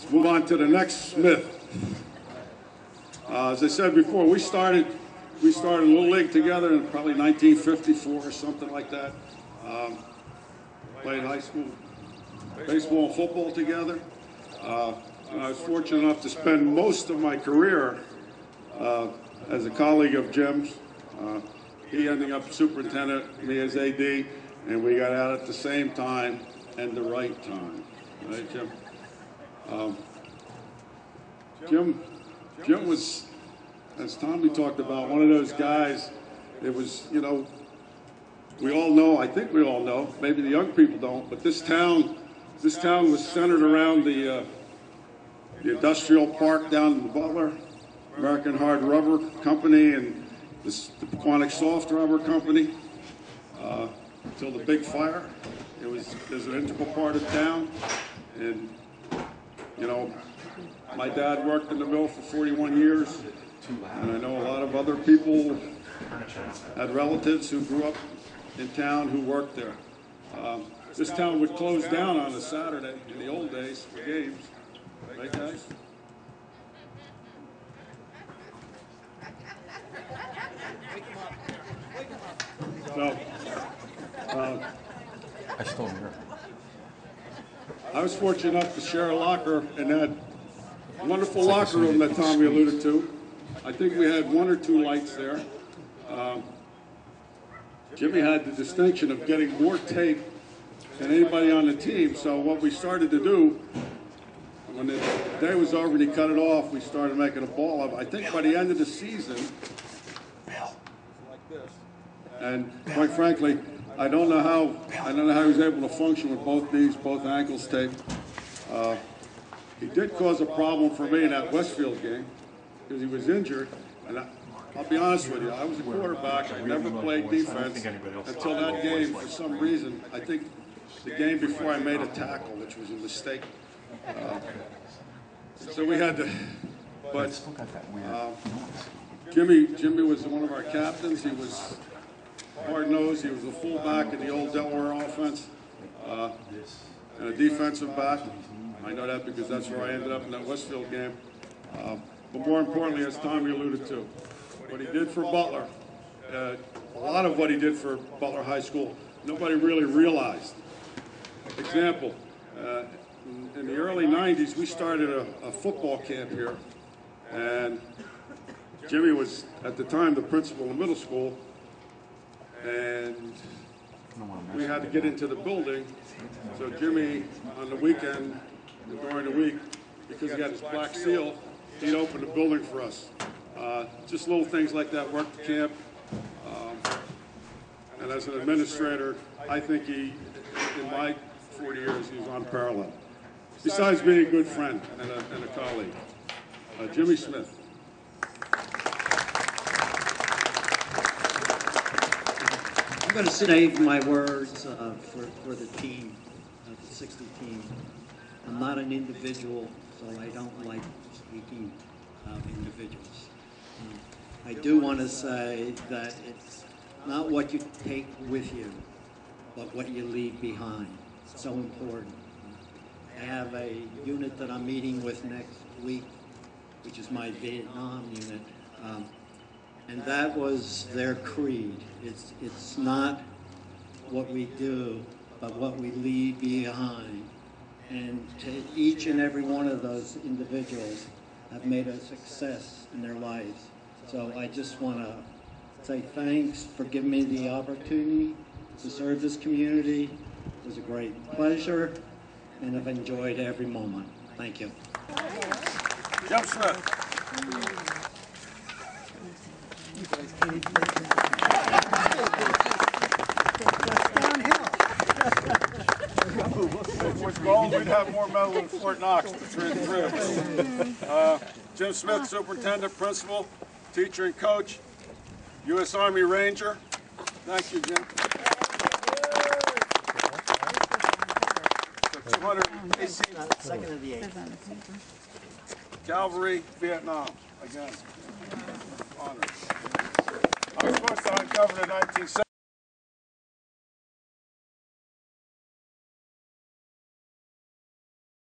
Let's move on to the next Smith. As I said before, we started Little League together in probably 1954 or something like that. Played high school baseball and football together. And I was fortunate enough to spend most of my career as a colleague of Jim's. He ending up superintendent, me as AD, and we got out at the same time and the right time. Right, Jim? Jim was, as Tommy talked about, one of those guys. It was, you know, we all know, I think we all know, maybe the young people don't, but this town was centered around the industrial park down in Butler, American Hard Rubber Company, and the Pequannock Soft Rubber Company, until the big fire. It was an integral part of town, and you know, my dad worked in the mill for 41 years, and I know a lot of other people had relatives who grew up in town who worked there. This town would close down on a Saturday in the old days for games, right guys? So, I stole her. I was fortunate enough to share a locker in that wonderful locker room that Tommy alluded to. I think we had 1 or 2 lights there. Jimmy had the distinction of getting more tape than anybody on the team, so what we started to do, when the day was over and he cut it off, we started making a ball of it. I think by the end of the season, like this. And quite frankly, I don't know how he was able to function with both knees, both ankles taped. He did cause a problem for me in that Westfield game because he was injured. And I'll be honest with you, I was a quarterback. I never played defense until that game. For some reason, I think the game before I made a tackle, which was a mistake. So we had to. But Jimmy was one of our captains. He was hard-nosed. He was a fullback in the old Delaware offense, and a defensive back. I know that because that's where I ended up in that Westfield game. But more importantly, as Tommy alluded to, what he did for Butler, a lot of what he did for Butler High School, nobody really realized. Example, in the early 90s, we started a football camp here, and Jimmy was, at the time, the principal of middle school, and we had to get into the building, so Jimmy, on the weekend, during the week, because he had his black seal, he'd open the building for us. Just little things like that worked the camp, and as an administrator, I think he, in my 40 years, he was unparalleled. Besides being a good friend and a colleague. Jimmy Smith. I'm going to save my words for the team, the 60 team. I'm not an individual, so I don't like speaking of individuals. I do want to say that it's not what you take with you, but what you leave behind. It's so important. I have a unit that I'm meeting with next week, which is my Vietnam unit. And that was their creed. It's not what we do, but what we leave behind. And to each and every one of those individuals have made a success in their lives. So I just want to say thanks for giving me the opportunity to serve this community. It was a great pleasure, and I've enjoyed every moment. Thank you. Jim Smith. If it was gold, we'd have more medals in Fort Knox to through. Jim Smith, superintendent, principal, teacher, and coach, U.S. Army Ranger. Thank you, Jim. So 218. Second of the 8th. Cavalry, Vietnam. Again, honors. I was supposed to uncover the 1970s.